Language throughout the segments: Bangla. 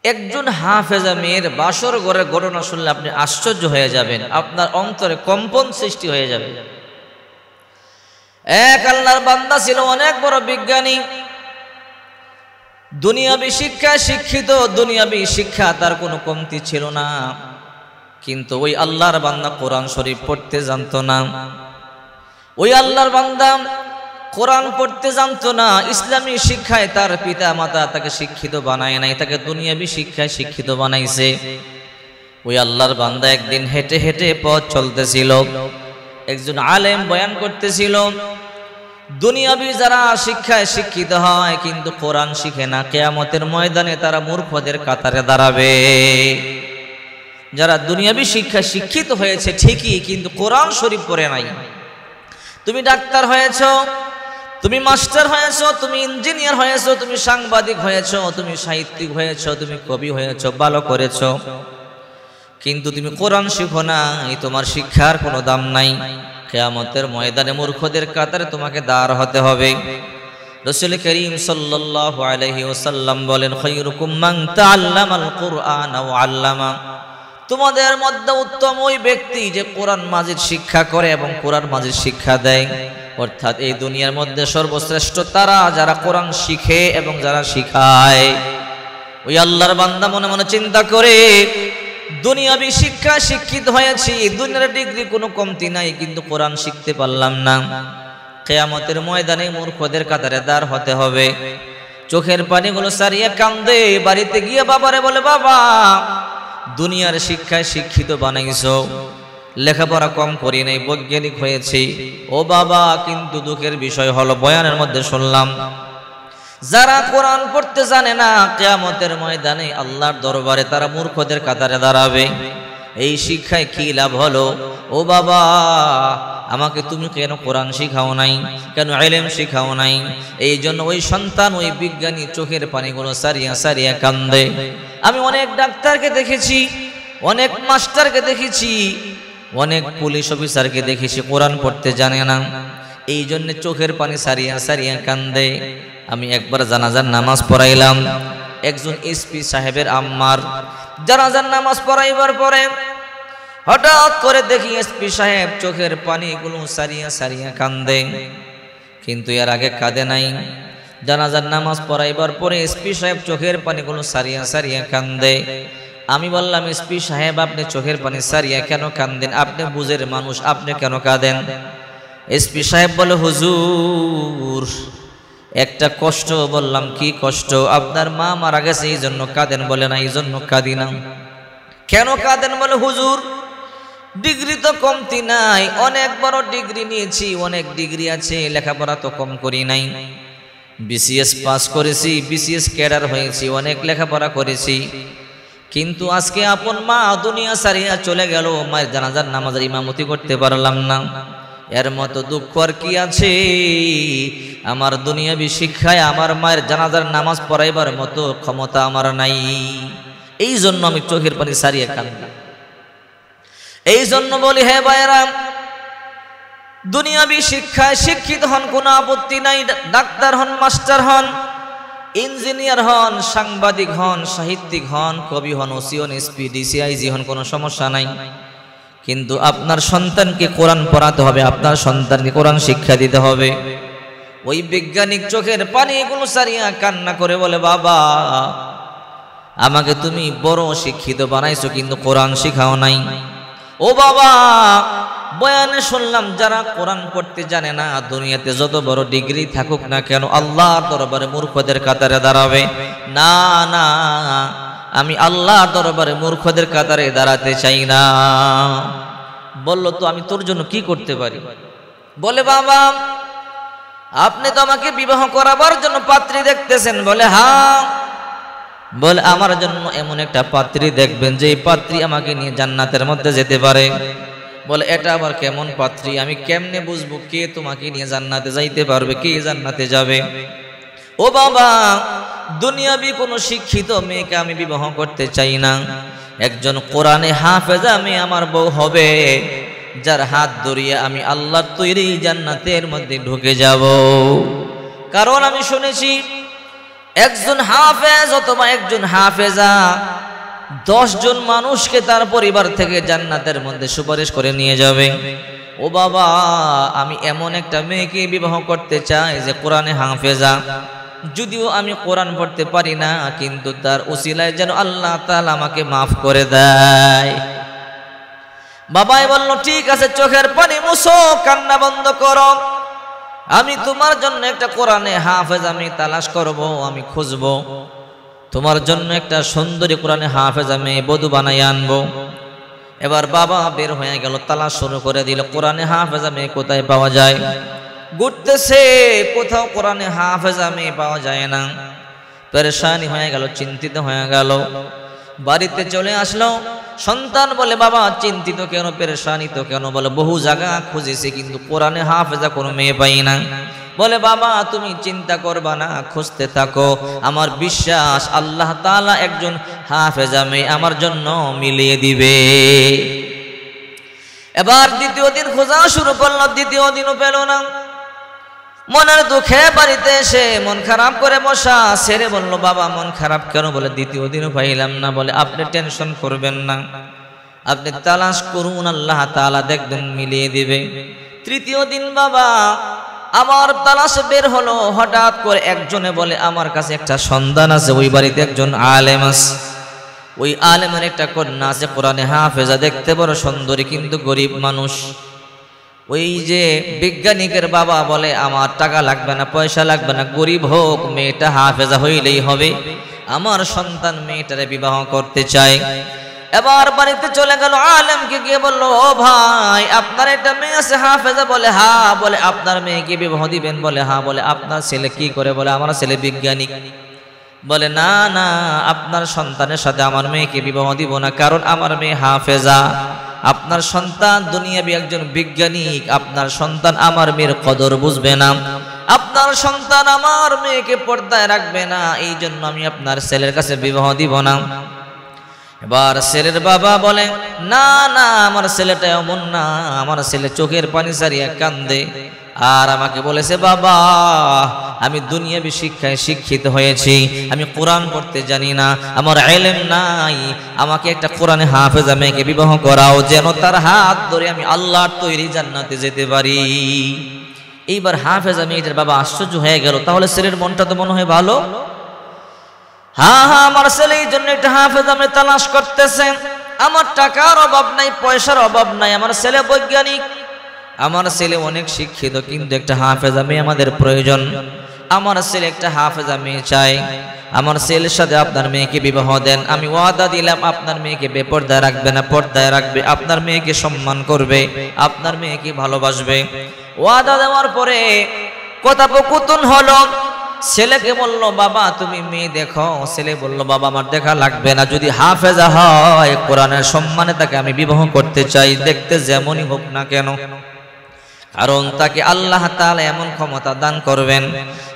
একজন হাফেজা মেয়ের বাসর ঘরের ঘটনা শুনলে আপনি আশ্চর্য হয়ে যাবেন, আপনার অন্তরে কম্পন সৃষ্টি হয়ে যাবে। এক আল্লাহর বান্দা ছিল, অনেক বড় বিজ্ঞানী, দুনিয়াবি শিক্ষায় শিক্ষিত, দুনিয়াবি শিক্ষা তার কোনো কমতি ছিল না। কিন্তু ওই আল্লাহর বান্দা কোরআন শরীফ পড়তে জানতো না। ওই আল্লাহর বান্দা কোরআন পড়তে জানতো না। ইসলামী শিক্ষায় তার পিতা মাতা তাকে শিক্ষিত বানায় নাই, তাকে দুনিয়াবি শিক্ষায় শিক্ষিত বানাইছে। ওই আল্লাহর বান্দা একদিন হেঁটে হেঁটে পথ চলতেছিল, একজন আলেম বয়ান করতেছিল, দুনিয়াবি যারা শিক্ষায় শিক্ষিত হয় কিন্তু কোরআন শিখে না, কিয়ামতের ময়দানে তারা মূর্খদের কাতারে দাঁড়াবে। যারা দুনিয়াবি শিক্ষায় শিক্ষিত হয়েছে ঠিকই, কিন্তু কোরআন শরীফ পড়ে নাই। তুমি ডাক্তার হয়েছ, তুমি মাস্টার হয়েছ, তুমি ইঞ্জিনিয়ার হয়েছ, তুমি সাংবাদিক হয়েছ, তুমি সাহিত্যিক হয়েছ, তুমি কবি হয়েছ, ভালো করেছ, কিন্তু তুমি কোরআন শিখো না, তোমার শিক্ষার কোনো দাম নাই। কিয়ামতের ময়দানে মূর্খদের কাতারে তোমাকে দাঁড় হতে হবে। রাসূল করিম সাল্লাল্লাহু আলাইহি ওয়াসাল্লাম বলেন, খায়রুকুম মান তাআল্লামাল কুরআন ওয়া আল্লামা। তোমাদের মধ্যে উত্তম ওই ব্যক্তি যে কোরআন মাজিদ শিক্ষা করে এবং কোরআন মাজিদ শিক্ষা দেয়। অর্থাৎ এই দুনিয়ার মধ্যে সর্বশ্রেষ্ঠ তারা যারা কোরআন শিখে এবং যারা শিখায়। ওই আল্লাহর বান্দা মনে মনে চিন্তা করে, দুনিয়াবি শিক্ষা শিক্ষিত হয়েছি, দুনিয়ার ডিগ্রি কোনো কমতি নাই, কিন্তু কোরআন শিখতে পারলাম না। কিয়ামতের ময়দানে মূর্খদের কাতারে দাঁড় হতে হবে। চোখের পানিগুলো সারিয়ে কান্দে, বাড়িতে গিয়ে বাবারে বলে, বাবা দুনিয়ার শিক্ষায় শিক্ষিত বানাইছো, লেখাপড়া কম করি নাই, বৈজ্ঞানিক হয়েছি। ও বাবা, কিন্তু দুঃখের বিষয় হলো বয়ানের মধ্যে শুনলাম যারা কোরআন পড়তে জানে না, কিয়ামতের ময়দানে আল্লাহর দরবারে তারা মূর্খদের কাতারে দাঁড়াবে। এই শিক্ষায় কি লাভ হলো? ও বাবা, আমাকে তুমি কেন কোরআন শিখাও নাই, কেন ইলম শিখাও নাই? এই জন্য ওই সন্তান, ওই বিজ্ঞানী চোখের পানিগুলো সারিয়া সারিয়া কান্দে। আমি অনেক ডাক্তারকে দেখেছি, অনেক মাস্টারকে দেখেছি, অনেক পুলিশ অফিসারকে দেখেছি কোরআন পড়তে জানে না, এই জন্য চোখের পানি সারিয়া সারিয়া কান্দে। আমি একবার জানাজার নামাজ পড়াইলাম, একজন এসপি সাহেবের আম্মার। জানাজার নামাজ পড়াইবার পরে হঠাৎ করে দেখি এসপি সাহেব চোখের পানিগুলো সারিয়া সারিয়া কান্দে, কিন্তু এর আগে কাঁদে নাই। জানাজার নামাজ পড়াইবার পরে এসপি সাহেব চোখের পানিগুলো সারিয়া সারিয়া কান্দে। আমি বললাম, এসপি সাহেব আপনি চোখের পানি সারিয়া কেন কান্দেন? আপনি বুঝের মানুষ, আপনি কেন কাঁদেন? এসপি সাহেব বলে, হুজুর একটা কষ্ট। বললাম, কি কষ্ট? আপনার মা মারা গেছে এই জন্য কাঁদেন। বলে না, এই জন্য কাঁদি না। কেন কাঁদেন? বলে, হুজুর ডিগ্রি তো কমতি নাই, অনেক বড় ডিগ্রি নিয়েছি, অনেক ডিগ্রি আছে, লেখাপড়া তো কম করি নাই, বিসিএস পাস করেছি, বিসিএস ক্যাডার হয়েছি, অনেক লেখাপড়া করেছি, কিন্তু আজকে আপন মা দুনিয়া সারিয়া চলে গেল, মায়ের জানাজার নামাজের ইমামতি করতে পারলাম না। এর মতো দুঃখ আর কি আছে? আমার দুনিয়াবি শিক্ষায় আমার মায়ের জানাজার নামাজ পড়াইবার মতো ক্ষমতা আমার নাই। এই জন্য আমি চোখের পানি সারিয়ে কান্দি। এই জন্য বলি, হে ভাইরা, দুনিয়াবি শিক্ষায় শিক্ষিত হন, কোনো আপত্তি নাই। ডাক্তার হন, মাস্টার হন, ইঞ্জিনিয়ার হন, সাংবাদিক হন, সাহিত্যিক হন, কবি হন, ওসি হন, এসপি, ডিসি, আইজি হন, কোনো সমস্যা নাই। কিন্তু আপনার সন্তানকে কোরআন পড়াতে হবে, আপনার সন্তানকে কোরআন শিক্ষা দিতে হবে। ওই বৈজ্ঞানিক চোখের পানিগুলো সারিয়া কান্না করে বলে, বাবা আমাকে তুমি বড় শিক্ষিত বানাইছো, কিন্তু কোরআন শিখাও নাই। ও বাবা, বয়ানে শুনলাম যারা কোরআন পড়তে জানে না, দুনিয়াতে যত বড় ডিগ্রি থাকুক না কেন, আল্লাহর দরবারে মূর্খদের কাতারে দাঁড়াবে না। না, আমি আল্লাহর দরবারে মূর্খদের কাতারে দাঁড়াতে চাই না। বলল, তো আমি তোর জন্য কি করতে পারি? বলে, বাবা আপনি তো আমাকে বিবাহ করাবার জন্য পাত্রী দেখতেছেন। বলে, হ্যাঁ। বলে, আমার জন্য এমন একটা পাত্রী দেখবেন যে পাত্রী আমাকে নিয়ে জান্নাতের মধ্যে যেতে পারে। বলে, এটা আবার কেমন পাত্রী? আমি কেমনে বুঝবো কে তোমাকে নিয়ে জান্নাতে যাইতে পারবে, কে জান্নাতে যাবে? ও বাবা, দুনিয়াবি কোনো শিক্ষিত মেয়েকে আমি বিবাহ করতে চাই না। একজন কোরআনে হাফেজা মেয়ে আমার বউ হবে, যার হাত ধরিয়ে আমি আল্লাহর তৈরি জান্নাতের মধ্যে ঢুকে যাব। কারণ আমি শুনেছি একজন হাফেজ অথবা একজন হাফেজা 10 জন মানুষকে তার পরিবার থেকে জান্নাতের মধ্যে সুপারিশ করে নিয়ে যাবে। ও বাবা, আমি এমন একটা মেয়েকে বিবাহ করতে চাই যে কোরআনে হাফেজা, যদিও আমি কোরআন পড়তে পারি না, কিন্তু তার উসিলায় যেন আল্লাহ তাআলা আমাকে মাফ করে দেয়। বাবাই বলল, ঠিক আছে, চোখের পানি মুছো, কান্না বন্ধ করো, আমি তোমার জন্য একটা কোরআনে হাফেজ আমি তালাশ করব, আমি খুঁজব, তোমার জন্য একটা সুন্দরী কোরআনে হাফেজ আমি বধূ বানাই আনবো। এবার বাবা বের হয়ে গেল, তালাশ শুরু করে দিল, কোরআনে হাফেজ আমি কোথায় পাওয়া যায়। ঘুরতেছে, কোথাও কোরআনে হাফেজ আমি পাওয়া যায় না। পেরেশানি হয়ে গেল, চিন্তিত হয়ে গেল। বাড়িতে চলে আসলো। সন্তান বলে, বাবা চিন্তিত কেন, পেরেশানিত কেন? বলে, বহু জায়গা খুঁজেছি কিন্তু কোরআনে হাফেজা কোনো মেয়ে পাই না। বলে, বাবা তুমি চিন্তা করবা না, খুঁজতে থাকো, আমার বিশ্বাস আল্লাহ তাআলা একজন হাফেজা মেয়ে আমার জন্য মিলিয়ে দিবে। এবার দ্বিতীয় দিন খোঁজা শুরু করলো, দ্বিতীয় দিনও পেল না। মনের দুঃখে বাড়িতে এসে মন খারাপ করে বসা। ছেড়ে বলল, বাবা মন খারাপ কেন? বলে, দ্বিতীয় দিনও পাইলাম না। বলে, আপনি টেনশন করবেন না, আপনি তালাশ করুন, আল্লাহ তাআলা দেখবেন মিলিয়ে দিবে। তৃতীয় দিন বাবা আমার তালাশ বের হলো। হঠাৎ করে একজনে বলে, আমার কাছে একটা সন্তান আছে, ওই বাড়িতে একজন আলেম আছে, ওই আলেমের একটা কন্যা আছে কোরআনে হাফেজা, দেখতে বড় সুন্দরী কিন্তু গরিব মানুষ। ওই যে বিজ্ঞানিকের বাবা বলে, আমার টাকা লাগবে না, পয়সা লাগবে না, গরিব হোক, মেয়েটা হাফেজা হইলেই হবে, আমার সন্তান মেয়েটারে বিবাহ করতে চায়। এবার বাড়িতে চলে গেল, আলেমকে গিয়ে বলল, ও ভাই আপনার একটা মেয়ে আছে হাফেজা? বলে, হ্যাঁ। বলে, আপনার মেয়েকে বিবাহ দিবেন? বলে, হ্যাঁ। বলে, আপনার ছেলে কি করে? বলে, আমার ছেলে বিজ্ঞানী। বলে, না না, আপনার সন্তানের সাথে আমার মেয়েকে বিবাহ দিব না, কারণ আমার মেয়ে হাফেজা। আপনার সন্তান দুনিয়াবি একজন বিজ্ঞানিক, আপনার সন্তান আমার মেয়ের কদর বুঝবে না, আপনার সন্তান আমার মেয়েকে পর্দায় রাখবে না, এই জন্য আমি আপনার ছেলের কাছে বিবাহ দিব না। এবার ছেলের বাবা বলে, না না, আমার ছেলেটা এমন না, আমার ছেলে চোখের পানি ছাড়িয়ে কান্দে, আর আমাকে বলেছে, বাবা আমি দুনিয়াবি শিক্ষায় শিক্ষিত হয়েছি, আমি কোরআন পড়তে জানি না, আমার ইলম নাই, আমাকে একটা কোরআনে হাফেজা মেয়েকে বিবাহ করাও, যেন তার হাত ধরে আমি আল্লাহর তৈরি জান্নাতে যেতে পারি। এইবার হাফেজা মেয়েটার বাবা আশ্চর্য হয়ে গেল, তাহলে ছেলের মনটা তো মনে হয় ভালো। হ্যাঁ হ্যাঁ, আমার ছেলে এই জন্য একটা হাফেজা মেয়ে তালাশ করতেছে, আমার টাকার অভাব নাই, পয়সার অভাব নাই, আমার ছেলে বৈজ্ঞানিক, আমার ছেলে অনেক শিক্ষিত, কিন্তু একটা হাফেজা মেয়ে আমাদের প্রয়োজন, আমার ছেলে একটা হাফেজা মেয়ে চাই, আমার ছেলের সাথে আপনার মেয়েকে বিবাহ দেন, আমি ওয়াদা দিলাম আপনার মেয়েকে বেপর্দায় রাখবে না, পর্দায় রাখবে, আপনার মেয়েকে সম্মান করবে, আপনার মেয়েকে ভালোবাসবে। ওয়াদা দেওয়ার পরে কথোপকথন হলো। ছেলেকে বলল, বাবা তুমি মেয়ে দেখো। ছেলে বলল, বাবা আমার দেখা লাগবে না, যদি হাফেজা হয় কোরআনের সম্মানে তাকে আমি বিবাহ করতে চাই, দেখতে যেমনই হোক না কেন, কারণ তাকে আল্লাহ তাআলা এমন ক্ষমতা দান করবেন,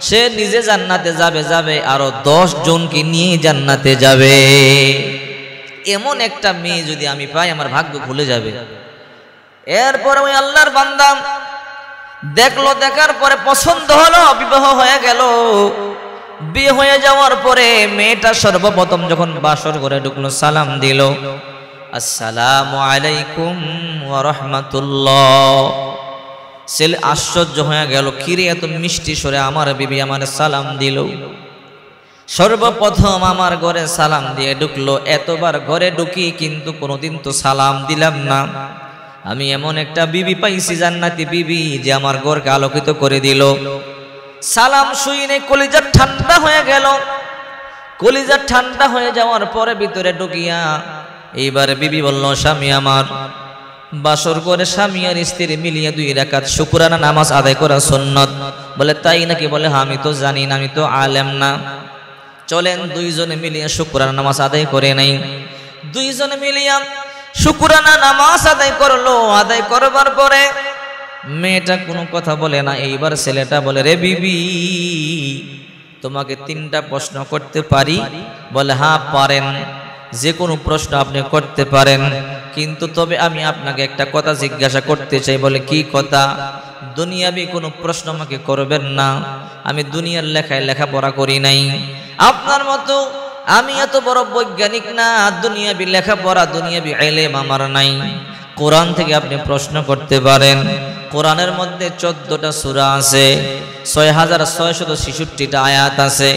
সে নিজে জান্নাতে যাবে, আরো 10 জনকে নিয়ে জান্নাতে যাবে। এমন একটা মেয়ে যদি আমি পাই, আমার ভাগ্য খুলে যাবে। এরপর ওই আল্লাহর বান্দা দেখলো, দেখার পরে পছন্দ হলো, বিবাহ হয়ে গেল। বিয়ে হয়ে যাওয়ার পরে মেয়েটা সর্বপ্রথম যখন বাসর ঘরে ঢুকলো, সালাম দিল, আসসালামু আলাইকুম ওয়া রাহমাতুল্লাহ। ছেলে আশ্চর্য হয়ে গেল, কিরে এত মিষ্টি স্বরে আমার বিবি আমার সালাম দিল, সর্বপ্রথম আমার ঘরে সালাম দিয়ে ঢুকলো, এতবার ঘরে ঢুকি কিন্তু কোনোদিন তো সালাম দিলাম না, আমি এমন একটা বিবি পাইছি, জান্নাতি বিবি, যে আমার ঘরকে আলোকিত করে দিল। সালাম শুনে কলিজা ঠান্ডা হয়ে গেল। কলিজা ঠান্ডা হয়ে যাওয়ার পরে ভিতরে ঢুকিয়া এইবার বিবি বলল, স্বামী আমার, বাসর করে স্বামী আর স্ত্রী মিলিয়ে 2 রাকাত শুকরানা নামাজ আদায় করা সুন্নত। বলে, তাই নাকি? বলে, হ্যাঁ, আমি তো জানি না, আমি তো আলেম না, চলেন 2 জনে মিলিয়ে শুকরানা নামাজ আদায় করে নাই। 2 জনে মিলিয়া শুকরানা নামাজ আদায় করলো। আদায় করবার পরে মেয়েটা কোনো কথা বলে না। এইবার ছেলেটা বলে, রে বিবি, তোমাকে 3টা প্রশ্ন করতে পারি? বলে, হ্যাঁ পারেন, যে কোনো প্রশ্ন আপনি করতে পারেন, কিন্তু তবে আমি আপনাকে একটা কথা জিজ্ঞাসা করতে চাই। বলে, কি কথা? দুনিয়াবি কোনো প্রশ্ন আমাকে করবেন না, আমি দুনিয়ার লেখাপড়া করি নাই, আপনার মতো আমি এত বড় বৈজ্ঞানিক না, দুনিয়াবি লেখাপড়া দুনিয়াবি ইলম আমার নাই। কোরআন থেকে আপনি প্রশ্ন করতে পারেন। কোরআনের মধ্যে 14টা সূরা আছে, 6666টা আয়াত আছে।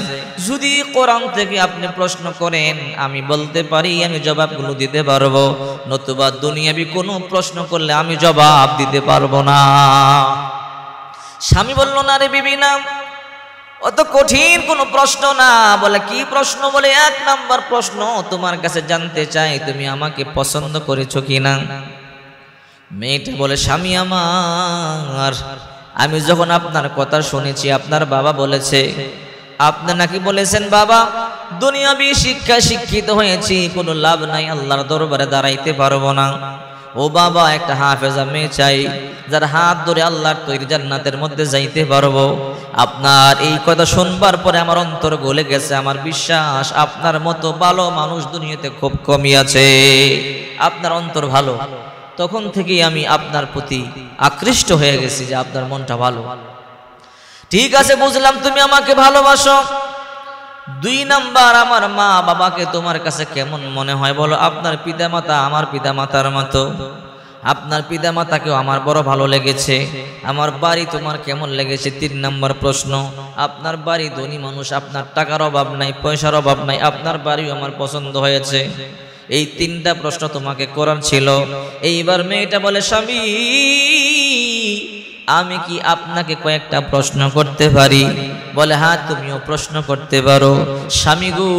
যদি কোরআন থেকে আপনি প্রশ্ন করেন আমি বলতে পারি, আমি জবাবগুলো দিতে পারবো, নতুবা দুনিয়াবি কোনো প্রশ্ন করলে আমি জবাব দিতে পারবো না। স্বামী বলল, না রে বিবি না, অত কঠিন কোনো প্রশ্ন না। বলে কি প্রশ্ন? বলে 1 নাম্বার প্রশ্ন, তোমার কাছে জানতে চাই তুমি আমাকে পছন্দ করেছো কিনা। মেয়েটা বলে, স্বামী আমার, আমি যখন আপনার কথা শুনেছি আপনার বাবা বলেছে, আপনি নাকি বলেছেন বাবা দুনিয়াবি শিক্ষায় শিক্ষিত হয়েছি, কোনো লাভ নাই, আল্লাহর দরবারে দাঁড়াইতে পারবো না। ও বাবা, একটা হাফেজা মেয়ে চাই, যার হাত ধরে আল্লাহর তৈরি জান্নাতের মধ্যে যাইতে পারবো। আপনার এই কথা শুনবার পরে আমার অন্তর গলে গেছে। আমার বিশ্বাস আপনার মতো ভালো মানুষ দুনিয়াতে খুব কমই আছে। আপনার অন্তর ভালো, তখন থেকেই আমি আপনার প্রতি আকৃষ্ট হয়ে গেছি যে আপনার মনটা ভালো। ঠিক আছে, বুঝলাম তুমি আমাকে ভালোবাসো। 2 নাম্বার, আমার মা বাবাকে তোমার কাছে কেমন মনে হয় বলো? আপনার পিতামাতা আমার পিতামাতার মতো, আপনার পিতামাতাকেও আমার বড় ভালো লেগেছে। আমার বাড়ি তোমার কেমন লেগেছে? 3 নাম্বার প্রশ্ন, আপনার বাড়ি ধনী মানুষ, আপনার টাকার অভাব নাই, পয়সার অভাব নাই, আপনার বাড়িও আমার পছন্দ হয়েছে। এই 3টা প্রশ্ন তোমাকে করার ছিল। এইবার মেয়েটা বলে, স্বামী আমি কি আপনাকে কয়েকটা প্রশ্ন করতে পারি? বলে, হ্যাঁ তুমিও প্রশ্ন করতে পারো। স্বামী গো,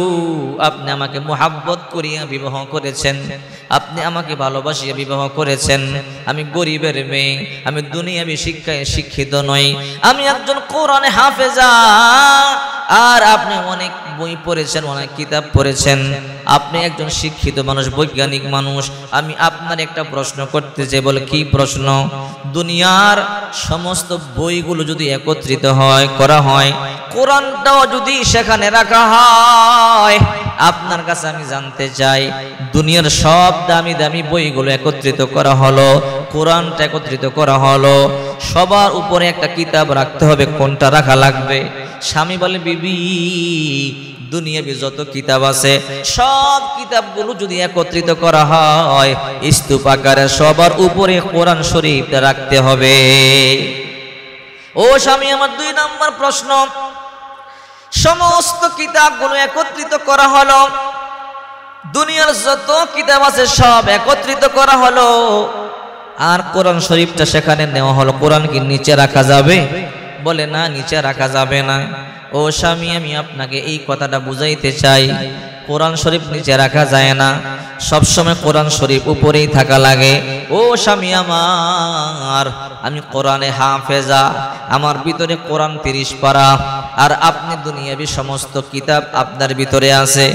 আপনি আমাকে মোহাব্বত করিয়া বিবাহ করেছেন, আপনি আমাকে ভালোবাসিয়া বিবাহ করেছেন। আমি গরিবের মেয়ে, আমি দুনিয়াবি শিক্ষায় শিক্ষিত নই, আমি একজন কোরআনে হাফেজা। আর আপনি অনেক বই পড়েছেন, অনেক কিতাব পড়েছেন, আপনি একজন শিক্ষিত মানুষ, বৈজ্ঞানিক মানুষ। আমি আপনার একটা প্রশ্ন করতে চাই। বলে, কি প্রশ্ন? দুনিয়ার সমস্ত বইগুলো যদি একত্রিত করা হয়, কোরআনটাও যদি সেখানে রাখা হয়, আপনার কাছে আমি জানতে চাই, দুনিয়ার সব দামি দামি বইগুলো একত্রিত করা হলো, কোরআনটা একত্রিত করা হলো, সবার উপরে একটা কিতাব রাখতে হবে, কোনটা রাখা লাগবে? স্বামী বলে, বিবি দুনিয়াবি যত কিতাব আছে সব কিতাবগুলো যদি একত্রিত করা হয়, স্তূপ আকারে সবার উপরে কোরআন শরীফ রাখতে হবে। ও স্বামী আমার, 2 নাম্বার প্রশ্ন, সমস্ত কিতাবগুলো একত্রিত করা হলো, দুনিয়ার যত কিতাব আছে সব একত্রিত করা হলো, আর কোরআন শরীফটা সেখানে নেওয়া হলো, কোরআন কি নিচে রাখা যাবে? বলে, না নিচে রাখা যাবে না। ও স্বামী, আমি আপনাকে এই কথাটা বুঝাইতে চাই, কোরআন শরীফ নিচে রাখা যায় না, সবসময় কোরআন শরীফ উপরেই থাকা লাগে। ও স্বামী আমার, আমি কোরআনে হাফেজা, আমার ভিতরে কোরআন 30 পারা, আর আপনি দুনিয়াবি সমস্ত কিতাব আপনার ভিতরে আছে,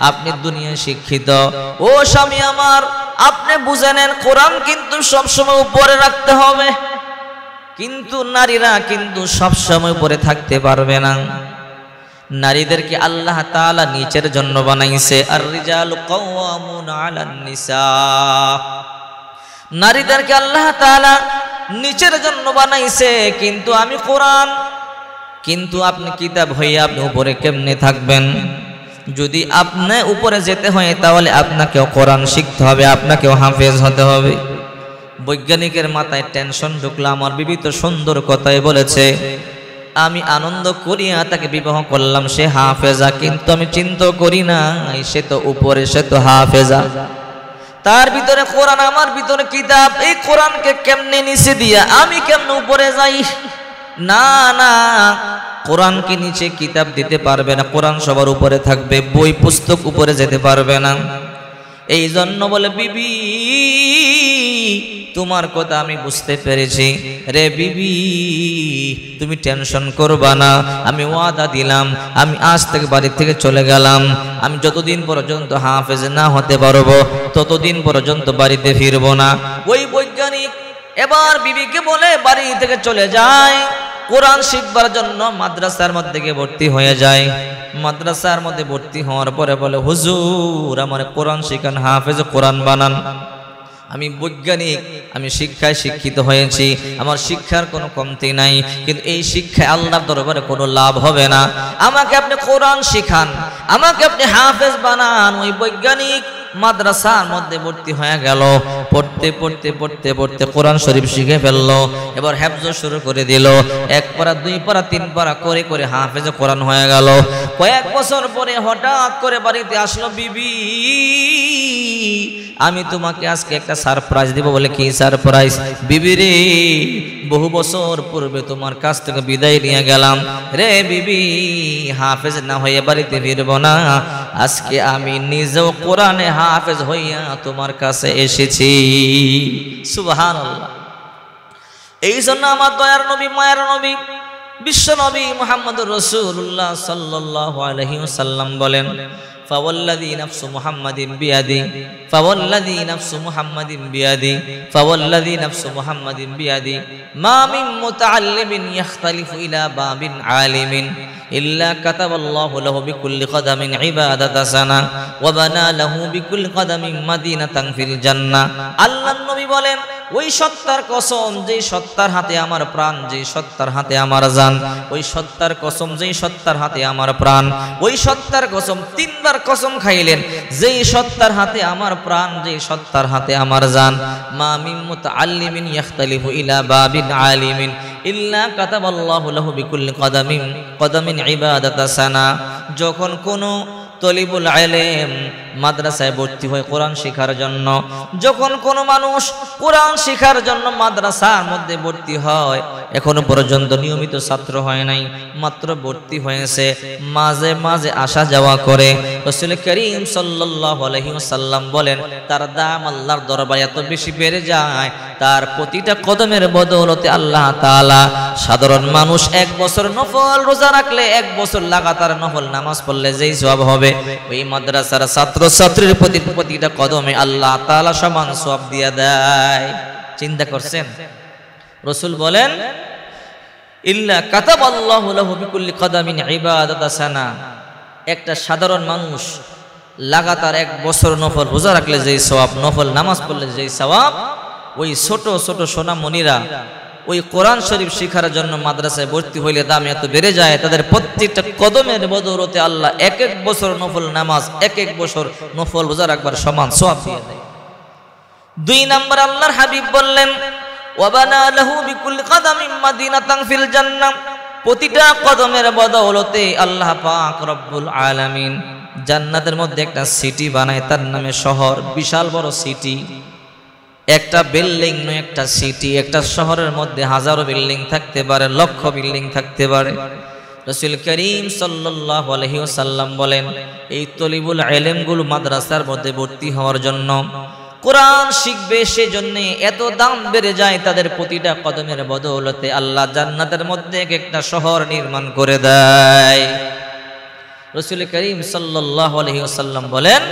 আপনি দুনিয়া শিক্ষিত। ও স্বামী আমার, আপনি বুঝে নেন, কোরআন কিন্তু সবসময় উপরে রাখতে হবে, কিন্তু নারীরা কিন্তু সবসময় উপরে থাকতে পারবে না। নারীদেরকে আল্লাহ তাআলা নিচের জন্য বানাইছে। আর রিজালু কাওয়ামুনা আলান নিসা, নারীদেরকে আল্লাহ তাআলা নিচের জন্য বানাইছে। কিন্তু আমি কোরআন, কিন্তু আপনি কিতাব হয়ে আপনি উপরে কেমনে থাকবেন? যদি আপনি উপরে যেতে হয় তাহলে আপনাকেও কোরআন শিখতে হবে, আপনাকেও হাফেজ হতে হবে। বৈজ্ঞানিকের মাথায় টেনশন ঢুকলো। আমার বিবি তো সুন্দর কথাই বলেছে, আমি আনন্দ করিয়া তাকে বিবাহ করলাম, সে হাফেজা, কিন্তু আমি চিন্তা করি না সে তো উপরে, সে তো হাফেজা, তার ভিতরে কোরআন, আমার ভিতরে কিতাব। এই কোরআনকে কেমনে নিচে দিয়া আমি কেমনে উপরে যাই? না না, কোরআনকে নিচে কিতাব দিতে পারবে না, কোরআন সবার উপরে থাকবে, বই পুস্তক উপরে যেতে পারবে না। এই জন্য বলে, বিবি তোমার কথা আমি বুঝতে পেরেছি রে বিবি, তুমি টেনশন করবা না, আমি ওয়াদা দিলাম, আমি আজ থেকে বাড়ি থেকে চলে গেলাম, আমি যতদিন পর্যন্ত হাফেজ না হতে পারবো ততদিন পর্যন্ত বাড়িতে ফিরবো না। ওই বৈজ্ঞানিক এবার বিবিকে বলে বাড়ি থেকে চলে যায়, কোরআন শিখবার জন্য মাদ্রাসার মধ্যে গিয়ে ভর্তি হয়ে যায়। মাদ্রাসার মধ্যে ভর্তি হওয়ার পরে বলে, হুজুর আমার কোরআন শিখান, হাফেজ কোরআন বানান। আমি বৈজ্ঞানিক, আমি শিক্ষায় শিক্ষিত হয়েছি, আমার শিক্ষার কোনো কমতি নাই, কিন্তু এই শিক্ষায় আল্লাহর দরবারে কোনো লাভ হবে না। আমাকে আপনি কোরআন শিখান, আমাকে আপনি হাফেজ বানান। ওই বৈজ্ঞানিক মাদ্রাসার মধ্যে ভর্তি হয়ে গেল, পড়তে পড়তে পড়তে পড়তে কোরআন শরীফ শিখে ফেললো। এবার হেফজ শুরু করে দিল, 1 পারা 2 পারা 3 পারা করে করে হাফেজ কোরআন হয়ে গেল। কয়েক বছর পরে হঠাৎ করে বাড়িতে আসলো, বিবি আমি তোমাকে আজকে একটা সারপ্রাইজ দিব। বলে কি সারপ্রাইজ? বিবি রে, বহু বছর পূর্বে তোমার কাছ থেকে বিদায় নিয়ে গেলাম রে বিবি, হাফেজ না হয়ে বাড়িতে ফিরব না, আজকে আমি নিজেও কোরআনে হাফেজ হইয়া তোমার কাছে এসেছি। সুবহানাল্লাহ। এই জন্য আমার দয়ার নবী, মায়ের নবী, বিশ্ব নবী মুহাম্মদুর রাসূলুল্লাহ সাল্লাল্লাহু আলাইহি ওয়াসাল্লাম বলেন, فوالذي نفس محمد بيدي فوالذي نفس محمد بيدي فوالذي نفس محمد بيدي ما من متعلم يختلف إلى باب عالم إلا كتب الله له بكل قدم عبادة سنة وبنى له بكل قدم مدينة في الجنة। আল্লাহর নবী বলেন, ওই সত্তার কসম যেই সত্তার হাতে আমার প্রাণ, যেই সত্তার হাতে আমার জান, ওই সত্তার কসম যেই সত্তার হাতে আমার প্রাণ, ওই সত্তার কসম 3 বার কসম খাইলেন, যেই সত্তার হাতে আমার প্রাণ, যেই সত্তার হাতে আমার জান। মা মিন মুতাআল্লিমিন ইখতালিফু ইলা বাবিন আলিমিন ইল্লা কাতাবাল্লাহু লাহু বিকুল্লি কদামিন ইবাদাতা সানা। যখন কোনো তলিবুল ইলম মাদ্রাসায় ভর্তি হয় কোরআন শেখার জন্য, যখন কোনো মানুষ কোরআন শেখার জন্য মাদ্রাসার মধ্যে ভর্তি হয়, এখনো পর্যন্ত নিয়মিত ছাত্র হয় নাই, মাত্র ভর্তি হয়েছে, মাঝে মাঝে আসা যাওয়া করে, রাসূল করিম সাল্লাল্লাহু আলাইহি ওয়াসাল্লাম বলেন, তার দাম আল্লাহর দরবারে এত বেশি বেড়ে যায়, তার প্রতিটা কদমের বদৌলতে আল্লাহ তাআলা সাধারণ মানুষ 1 বছর নফল রোজা রাখলে, 1 বছর লাগাতার নফল নামাজ পড়লে যেই সওয়াব হবে, ওই মাদ্রাসার ছাত্রছাত্রীর প্রতিটা কদমে আল্লাহ তাআলা সমান সওয়াব দিয়ে দেয়। চিন্তা করছেন? রাসূল বলেন, ইল্লা কাতাবাল্লাহু লাহু বিকুল্লি কদামিন ইবাদাতা সানা। একটা সাধারণ মানুষ লাগাতার 1 বছর নফল রোজা রাখলে যেই সওয়াব, নফল নামাজ পড়লে যেই সওয়াব, ওই ছোট ছোট সোনামণিরা ওই কোরআন শরীফ শিখার জন্য মাদ্রাসায় ভর্তি হইলে দাম এত বেড়ে যায়, তাদের প্রত্যেকটা কদমের বদৌলতে আল্লাহ 1 বছর নফল নামাজ, 1 বছর নফল রোজা রাখবার সমান সওয়াব দিয়ে দেয়। 2 নম্বর আল্লাহর হাবিব বললেন, ওয়াবানা লাহু বিকুল্লি কদামিন মাদিনাতান ফিল জান্নাহ। প্রতিটা কদমের বদৌলতে আল্লাহ পাক রব্বুল আলামিন জান্নাতের মধ্যে একটা সিটি বানায়, তার নামে শহর, বিশাল বড় সিটি। একটা বিল্ডিং নয়, একটা সিটি। একটা শহরের মধ্যে হাজারো বিল্ডিং থাকতে পারে, লক্ষ বিল্ডিং থাকতে পারে। রাসূল করিম সাল্লাল্লাহু আলাইহি ওয়াসাল্লাম বলেন, এই তলিবুল ইলমগুলো মাদ্রাসার মধ্যে ভর্তি হওয়ার জন্য, কোরআন শিখবে সেজন্য এত দাম বেড়ে যায়, তাদের প্রতিটা কদমের বদৌলতে আল্লাহ জান্নাতের মধ্যে একটা শহর নির্মাণ করে দেয়। রাসূল করিম সাল্লাল্লাহু আলাইহি ওয়াসাল্লাম বলেন,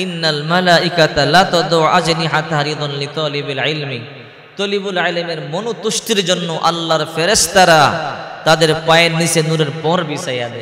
ইন্নাল মালাইকাতা লা তাদউ আজনিহাতা রিদান লিতালিবিল ইলমি। তলিবুল ইলমের মনোতুষ্টির জন্য আল্লাহর ফেরেশতারা তাদের পায়ের নিচে নূরের পর বিছাইয়া দেয়।